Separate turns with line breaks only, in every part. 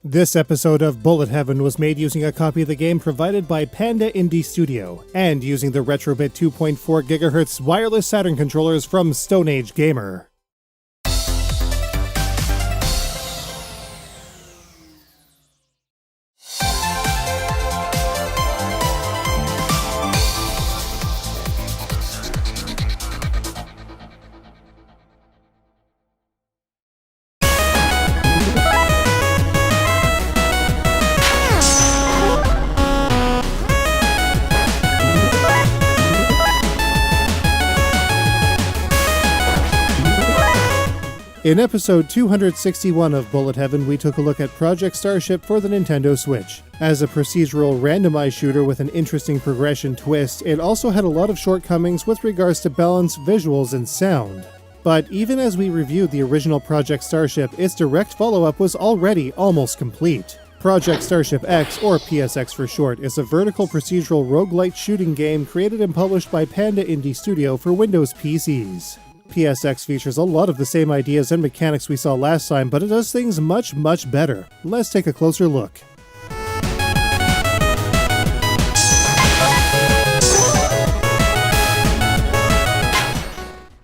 This episode of Bullet Heaven was made using a copy of the game provided by Panda Indie Studio, and using the Retrobit 2.4 GHz Wireless Saturn controllers from Stone Age Gamer. In episode 261 of Bullet Heaven, we took a look at Project Starship for the Nintendo Switch. As a procedural randomized shooter with an interesting progression twist, it also had a lot of shortcomings with regards to balance, visuals, and sound. But even as we reviewed the original Project Starship, its direct follow-up was already almost complete. Project Starship X, or PSX for short, is a vertical procedural roguelite shooting game created and published by Panda Indie Studio for Windows PCs. PSX features a lot of the same ideas and mechanics we saw last time, but it does things much better. Let's take a closer look.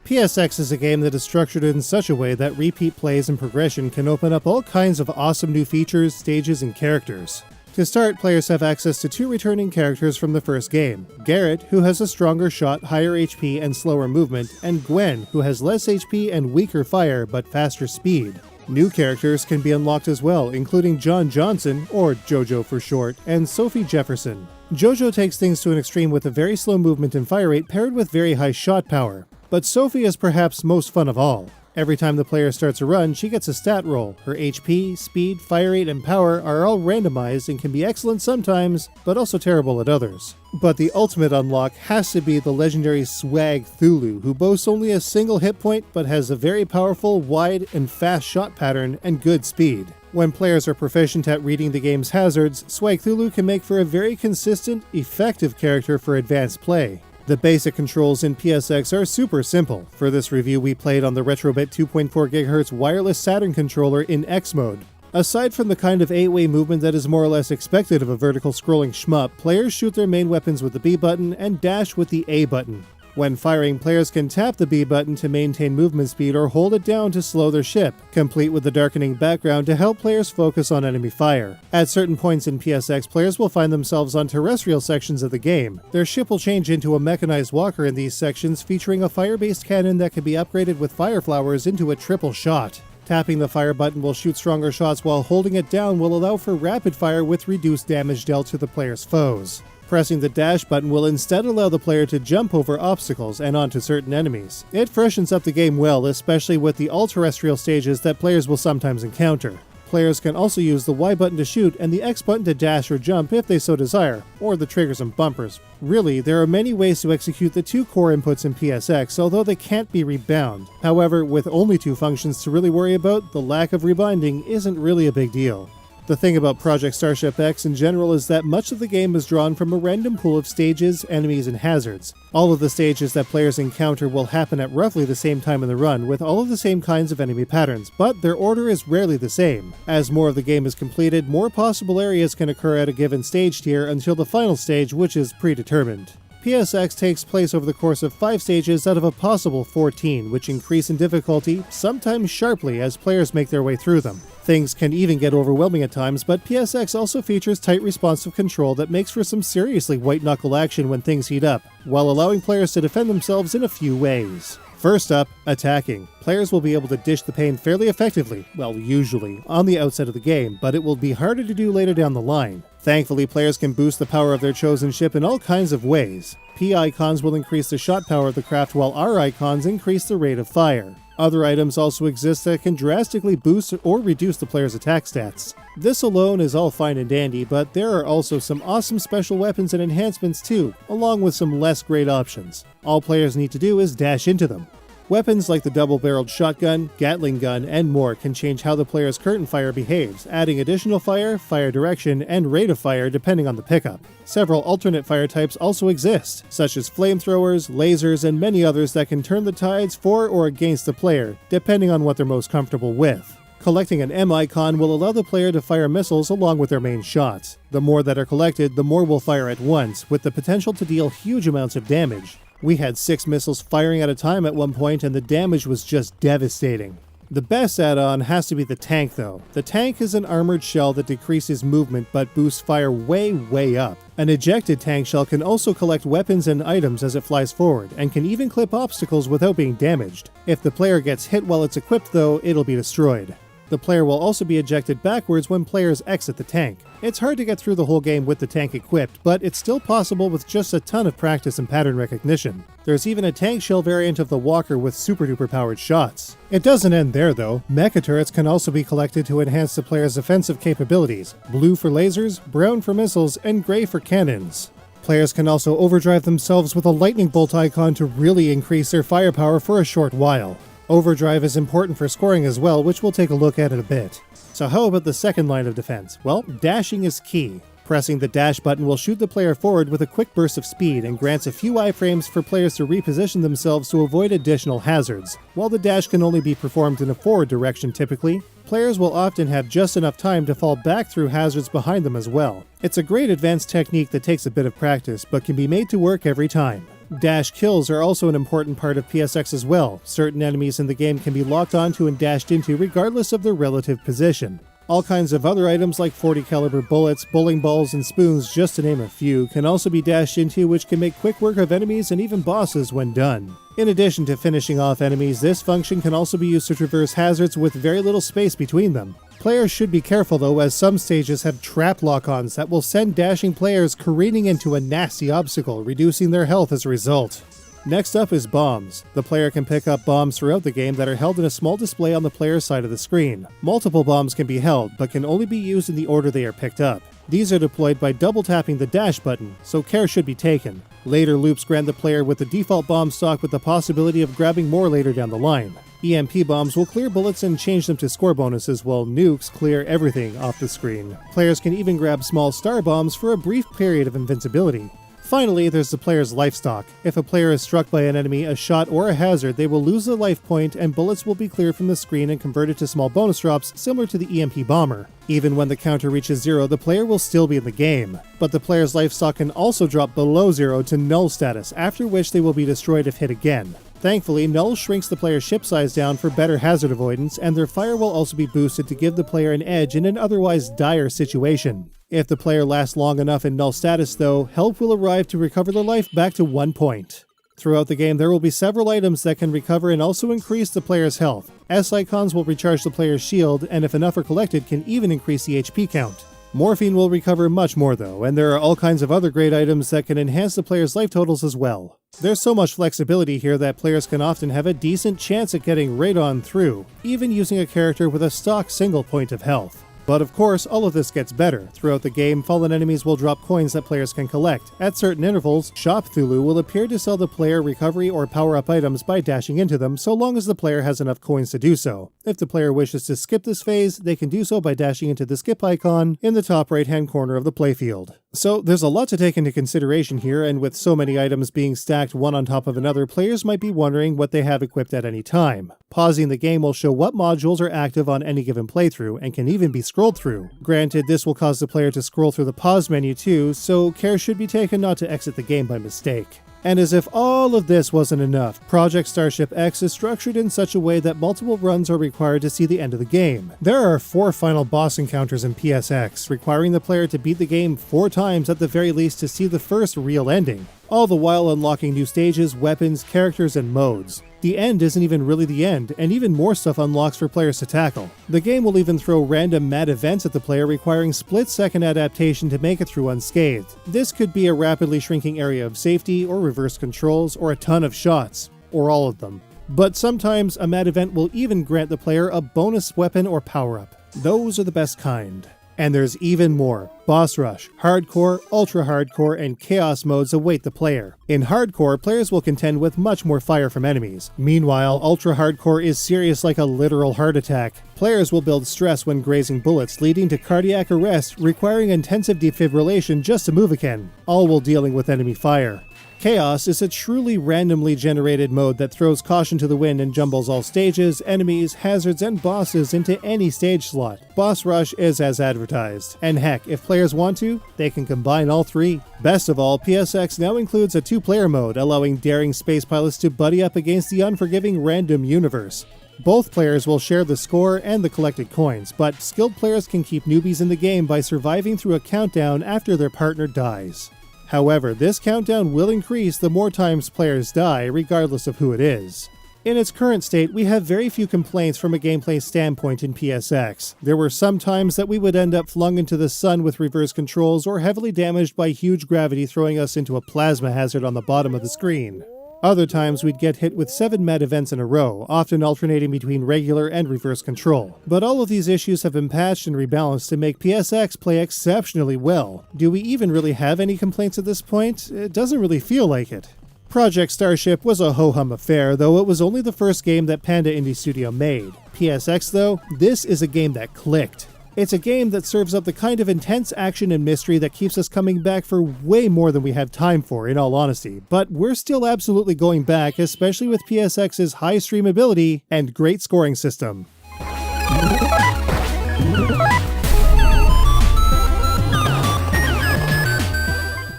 PSX is a game that is structured in such a way that repeat plays and progression can open up all kinds of awesome new features, stages, and characters. To start, players have access to two returning characters from the first game, Garrett, who has a stronger shot, higher HP, and slower movement, and Gwen, who has less HP and weaker fire, but faster speed. New characters can be unlocked as well, including John Johnson, or JoJo for short, and Sophie Jefferson. JoJo takes things to an extreme with a very slow movement and fire rate paired with very high shot power. But Sophie is perhaps most fun of all. Every time the player starts a run, she gets a stat roll. Her HP, speed, fire rate, and power are all randomized and can be excellent sometimes, but also terrible at others. But the ultimate unlock has to be the legendary Swag Thulu, who boasts only a single hit point but has a very powerful, wide, and fast shot pattern and good speed. When players are proficient at reading the game's hazards, Swag Thulu can make for a very consistent, effective character for advanced play. The basic controls in PSX are super simple. For this review, we played on the Retrobit 2.4 GHz Wireless Saturn controller in X mode. Aside from the kind of 8-way movement that is more or less expected of a vertical scrolling shmup, players shoot their main weapons with the B button and dash with the A button. When firing, players can tap the B button to maintain movement speed or hold it down to slow their ship, complete with the darkening background to help players focus on enemy fire. At certain points in PSX, players will find themselves on terrestrial sections of the game. Their ship will change into a mechanized walker in these sections, featuring a fire-based cannon that can be upgraded with fire flowers into a triple shot. Tapping the fire button will shoot stronger shots, while holding it down will allow for rapid fire with reduced damage dealt to the player's foes. Pressing the dash button will instead allow the player to jump over obstacles and onto certain enemies. It freshens up the game well, especially with the all-terrestrial stages that players will sometimes encounter. Players can also use the Y button to shoot and the X button to dash or jump if they so desire, or the triggers and bumpers. Really, there are many ways to execute the two core inputs in PSX, although they can't be rebound. However, with only two functions to really worry about, the lack of rebinding isn't really a big deal. The thing about Project Starship X in general is that much of the game is drawn from a random pool of stages, enemies, and hazards. All of the stages that players encounter will happen at roughly the same time in the run, with all of the same kinds of enemy patterns, but their order is rarely the same. As more of the game is completed, more possible areas can occur at a given stage tier until the final stage, which is predetermined. PSX takes place over the course of 5 stages out of a possible 14, which increase in difficulty, sometimes sharply, as players make their way through them. Things can even get overwhelming at times, but PSX also features tight responsive control that makes for some seriously white-knuckle action when things heat up, while allowing players to defend themselves in a few ways. First up, attacking. Players will be able to dish the pain fairly effectively, well, usually, on the outset of the game, but it will be harder to do later down the line. Thankfully, players can boost the power of their chosen ship in all kinds of ways. P icons will increase the shot power of the craft, while R icons increase the rate of fire. Other items also exist that can drastically boost or reduce the player's attack stats. This alone is all fine and dandy, but there are also some awesome special weapons and enhancements too, along with some less great options. All players need to do is dash into them. Weapons like the double-barreled shotgun, Gatling gun, and more can change how the player's curtain fire behaves, adding additional fire, fire direction, and rate of fire depending on the pickup. Several alternate fire types also exist, such as flamethrowers, lasers, and many others that can turn the tides for or against the player, depending on what they're most comfortable with. Collecting an M icon will allow the player to fire missiles along with their main shots. The more that are collected, the more will fire at once, with the potential to deal huge amounts of damage. We had 6 missiles firing at a time at one point, and the damage was just devastating. The best add-on has to be the tank though. The tank is an armored shell that decreases movement but boosts fire way up. An ejected tank shell can also collect weapons and items as it flies forward, and can even clip obstacles without being damaged. If the player gets hit while it's equipped though, it'll be destroyed. The player will also be ejected backwards when players exit the tank. It's hard to get through the whole game with the tank equipped, but it's still possible with just a ton of practice and pattern recognition. There's even a tank shell variant of the Walker with super duper powered shots. It doesn't end there though. Mecha turrets can also be collected to enhance the player's offensive capabilities. Blue for lasers, brown for missiles, and gray for cannons. Players can also overdrive themselves with a lightning bolt icon to really increase their firepower for a short while. Overdrive is important for scoring as well, which we'll take a look at in a bit. So how about the second line of defense? Well, dashing is key. Pressing the dash button will shoot the player forward with a quick burst of speed and grants a few iframes for players to reposition themselves to avoid additional hazards. While the dash can only be performed in a forward direction typically, players will often have just enough time to fall back through hazards behind them as well. It's a great advanced technique that takes a bit of practice, but can be made to work every time. Dash kills are also an important part of PSX as well. Certain enemies in the game can be locked onto and dashed into regardless of their relative position. All kinds of other items like 40 caliber bullets, bowling balls, and spoons, just to name a few, can also be dashed into, which can make quick work of enemies and even bosses when done. In addition to finishing off enemies, this function can also be used to traverse hazards with very little space between them. Players should be careful though, as some stages have trap lock-ons that will send dashing players careening into a nasty obstacle, reducing their health as a result. Next up is bombs. The player can pick up bombs throughout the game that are held in a small display on the player's side of the screen. Multiple bombs can be held, but can only be used in the order they are picked up. These are deployed by double tapping the dash button, so care should be taken. Later loops grant the player with the default bomb stock with the possibility of grabbing more later down the line. EMP bombs will clear bullets and change them to score bonuses, while nukes clear everything off the screen. Players can even grab small star bombs for a brief period of invincibility. Finally, there's the player's life stock. If a player is struck by an enemy, a shot, or a hazard, they will lose a life point and bullets will be cleared from the screen and converted to small bonus drops similar to the EMP bomber. Even when the counter reaches 0, the player will still be in the game. But the player's life stock can also drop below 0 to null status, after which they will be destroyed if hit again. Thankfully, null shrinks the player's ship size down for better hazard avoidance, and their fire will also be boosted to give the player an edge in an otherwise dire situation. If the player lasts long enough in null status though, help will arrive to recover their life back to 1 point. Throughout the game there will be several items that can recover and also increase the player's health. S icons will recharge the player's shield, and if enough are collected can even increase the HP count. Morphine will recover much more though, and there are all kinds of other great items that can enhance the player's life totals as well. There's so much flexibility here that players can often have a decent chance at getting right on through, even using a character with a stock single point of health. But of course, all of this gets better. Throughout the game, fallen enemies will drop coins that players can collect. At certain intervals, Shop Thulu will appear to sell the player recovery or power-up items by dashing into them, so long as the player has enough coins to do so. If the player wishes to skip this phase, they can do so by dashing into the skip icon in the top right-hand corner of the playfield. So there's a lot to take into consideration here, and with so many items being stacked one on top of another, players might be wondering what they have equipped at any time. Pausing the game will show what modules are active on any given playthrough, and can even be scrolled through. Granted, this will cause the player to scroll through the pause menu too, so care should be taken not to exit the game by mistake. And as if all of this wasn't enough, Project Starship X is structured in such a way that multiple runs are required to see the end of the game. There are 4 final boss encounters in PSX, requiring the player to beat the game 4 times at the very least to see the first real ending, all the while unlocking new stages, weapons, characters, and modes. The end isn't even really the end, and even more stuff unlocks for players to tackle. The game will even throw random mad events at the player requiring split-second adaptation to make it through unscathed. This could be a rapidly shrinking area of safety, or reverse controls, or a ton of shots, or all of them. But sometimes a mad event will even grant the player a bonus weapon or power-up. Those are the best kind. And there's even more. Boss Rush, Hardcore, Ultra Hardcore, and Chaos modes await the player. In Hardcore, players will contend with much more fire from enemies. Meanwhile, Ultra Hardcore is serious like a literal heart attack. Players will build stress when grazing bullets, leading to cardiac arrest, requiring intensive defibrillation just to move again, all while dealing with enemy fire. Chaos is a truly randomly generated mode that throws caution to the wind and jumbles all stages, enemies, hazards, and bosses into any stage slot. Boss Rush is as advertised, and heck, if players want to, they can combine all three. Best of all, PSX now includes a 2-player mode, allowing daring space pilots to buddy up against the unforgiving random universe. Both players will share the score and the collected coins, but skilled players can keep newbies in the game by surviving through a countdown after their partner dies. However, this countdown will increase the more times players die, regardless of who it is. In its current state, we have very few complaints from a gameplay standpoint in PSX. There were some times that we would end up flung into the sun with reverse controls or heavily damaged by huge gravity throwing us into a plasma hazard on the bottom of the screen. Other times we'd get hit with 7 mad events in a row, often alternating between regular and reverse control. But all of these issues have been patched and rebalanced to make PSX play exceptionally well. Do we even really have any complaints at this point? It doesn't really feel like it. Project Starship was a ho-hum affair, though it was only the first game that Panda Indie Studio made. PSX though, this is a game that clicked. It's a game that serves up the kind of intense action and mystery that keeps us coming back for way more than we have time for, in all honesty. But we're still absolutely going back, especially with PSX's high streamability and great scoring system.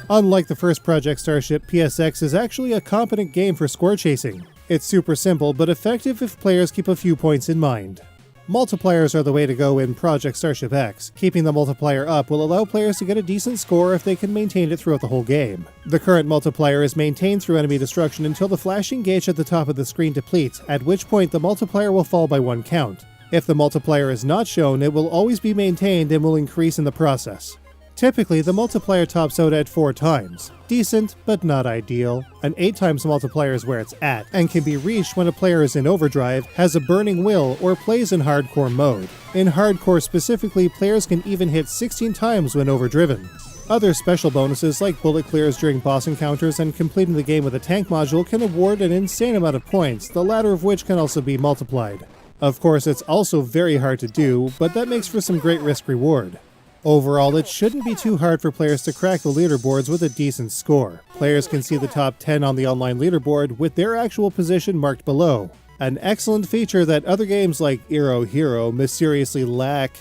Unlike the first Project Starship, PSX is actually a competent game for score chasing. It's super simple, but effective if players keep a few points in mind. Multipliers are the way to go in Project Starship X. Keeping the multiplier up will allow players to get a decent score if they can maintain it throughout the whole game. The current multiplier is maintained through enemy destruction until the flashing gauge at the top of the screen depletes, at which point the multiplier will fall by 1 count. If the multiplier is not shown, it will always be maintained and will increase in the process. Typically, the multiplier tops out at 4 times. Decent, but not ideal. An 8 times multiplier is where it's at, and can be reached when a player is in Overdrive, has a burning will, or plays in hardcore mode. In hardcore specifically, players can even hit 16 times when overdriven. Other special bonuses like bullet clears during boss encounters and completing the game with a tank module can award an insane amount of points, the latter of which can also be multiplied. Of course, it's also very hard to do, but that makes for some great risk-reward. Overall, it shouldn't be too hard for players to crack the leaderboards with a decent score. Players can see the top 10 on the online leaderboard with their actual position marked below. An excellent feature that other games like Eero Hero mysteriously lack.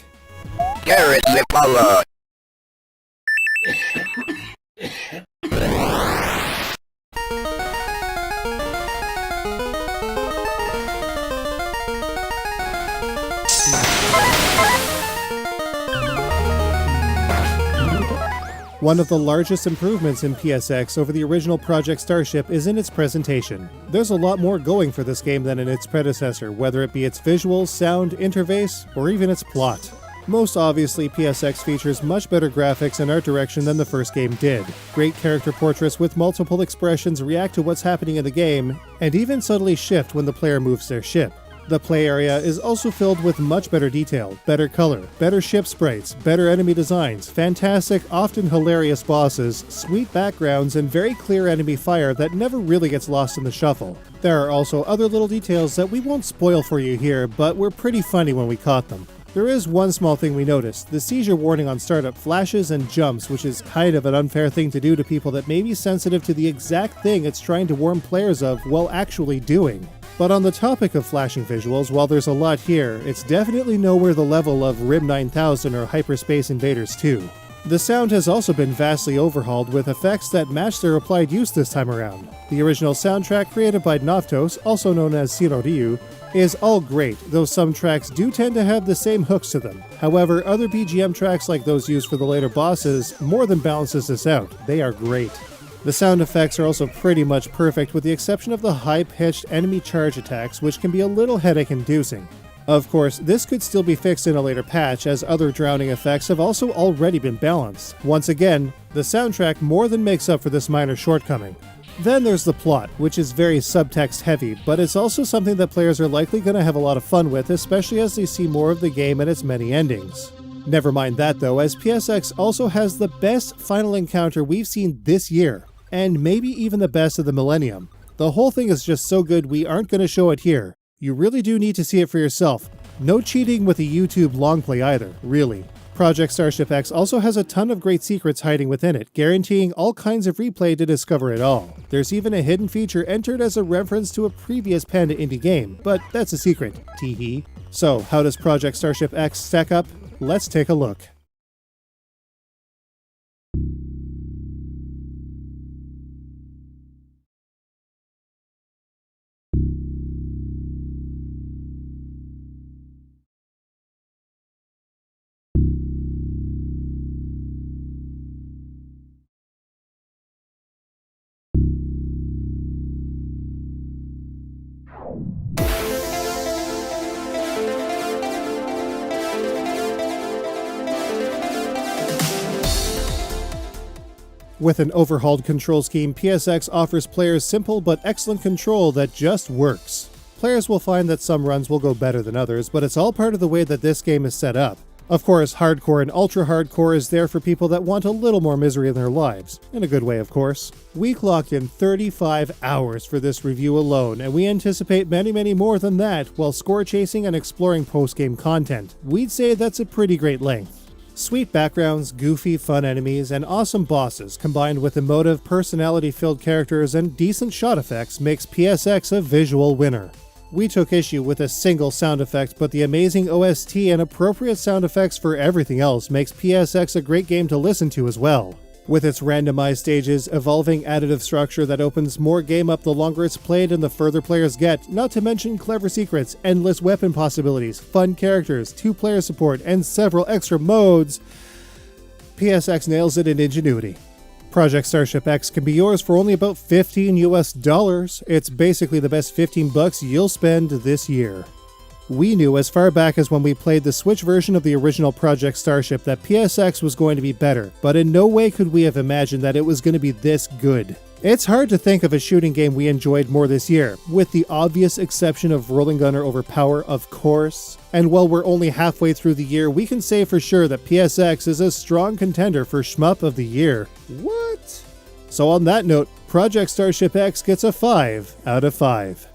Carrot Lipala.
One of the largest improvements in PSX over the original Project Starship is in its presentation. There's a lot more going for this game than in its predecessor, whether it be its visuals, sound, interface, or even its plot. Most obviously, PSX features much better graphics and art direction than the first game did. Great character portraits with multiple expressions react to what's happening in the game, and even subtly shift when the player moves their ship. The play area is also filled with much better detail, better color, better ship sprites, better enemy designs, fantastic, often hilarious bosses, sweet backgrounds, and very clear enemy fire that never really gets lost in the shuffle. There are also other little details that we won't spoil for you here, but were pretty funny when we caught them. There is one small thing we noticed, the seizure warning on startup flashes and jumps, which is kind of an unfair thing to do to people that may be sensitive to the exact thing it's trying to warn players of while actually doing. But on the topic of flashing visuals, while there's a lot here, it's definitely nowhere the level of RIM 9000 or Hyperspace Invaders 2. The sound has also been vastly overhauled with effects that match their applied use this time around. The original soundtrack created by Noftos, also known as Shiro-ryu, is all great, though some tracks do tend to have the same hooks to them. However, other BGM tracks like those used for the later bosses more than balances this out. They are great. The sound effects are also pretty much perfect with the exception of the high-pitched enemy charge attacks, which can be a little headache-inducing. Of course, this could still be fixed in a later patch, as other drowning effects have also already been balanced. Once again, the soundtrack more than makes up for this minor shortcoming. Then there's the plot, which is very subtext heavy, but it's also something that players are likely going to have a lot of fun with, especially as they see more of the game and its many endings. Never mind that though, as PSX also has the best final encounter we've seen this year, and maybe even the best of the millennium. The whole thing is just so good we aren't going to show it here. You really do need to see it for yourself. No cheating with a YouTube long play either, really. Project Starship X also has a ton of great secrets hiding within it, guaranteeing all kinds of replay to discover it all. There's even a hidden feature entered as a reference to a previous Panda indie game, but that's a secret, teehee. So, how does Project Starship X stack up? Let's take a look. With an overhauled control scheme, PSX offers players simple but excellent control that just works. Players will find that some runs will go better than others, but it's all part of the way that this game is set up. Of course, hardcore and ultra-hardcore is there for people that want a little more misery in their lives. In a good way, of course. We clocked in 35 hours for this review alone, and we anticipate many more than that while score chasing and exploring post-game content. We'd say that's a pretty great length. Sweet backgrounds, goofy, fun enemies, and awesome bosses combined with emotive, personality-filled characters and decent shot effects makes PSX a visual winner. We took issue with a single sound effect, but the amazing OST and appropriate sound effects for everything else makes PSX a great game to listen to as well. With its randomized stages, evolving additive structure that opens more game up the longer it's played and the further players get, not to mention clever secrets, endless weapon possibilities, fun characters, 2-player support, and several extra modes, PSX nails it in ingenuity. Project Starship X can be yours for only about $15 US. It's basically the best $15 you'll spend this year. We knew as far back as when we played the Switch version of the original Project Starship that PSX was going to be better, but in no way could we have imagined that it was going to be this good. It's hard to think of a shooting game we enjoyed more this year, with the obvious exception of Rolling Gunner Overpower, of course. And while we're only halfway through the year, we can say for sure that PSX is a strong contender for Shmup of the Year. What? So on that note, Project Starship X gets a 5 out of 5.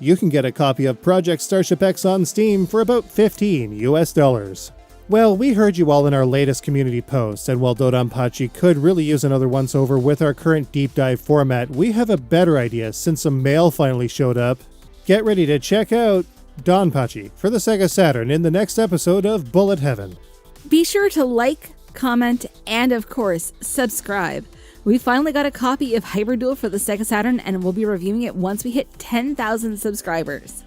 You can get a copy of Project Starship X on Steam for about $15 US. Well, we heard you all in our latest community post, and while Dodonpachi could really use another once-over with our current deep dive format, we have a better idea since some mail finally showed up. Get ready to check out Donpachi for the Sega Saturn in the next episode of Bullet Heaven.
Be sure to like, comment, and of course, subscribe. We finally got a copy of Hyperduel for the Sega Saturn, and we'll be reviewing it once we hit 10,000 subscribers.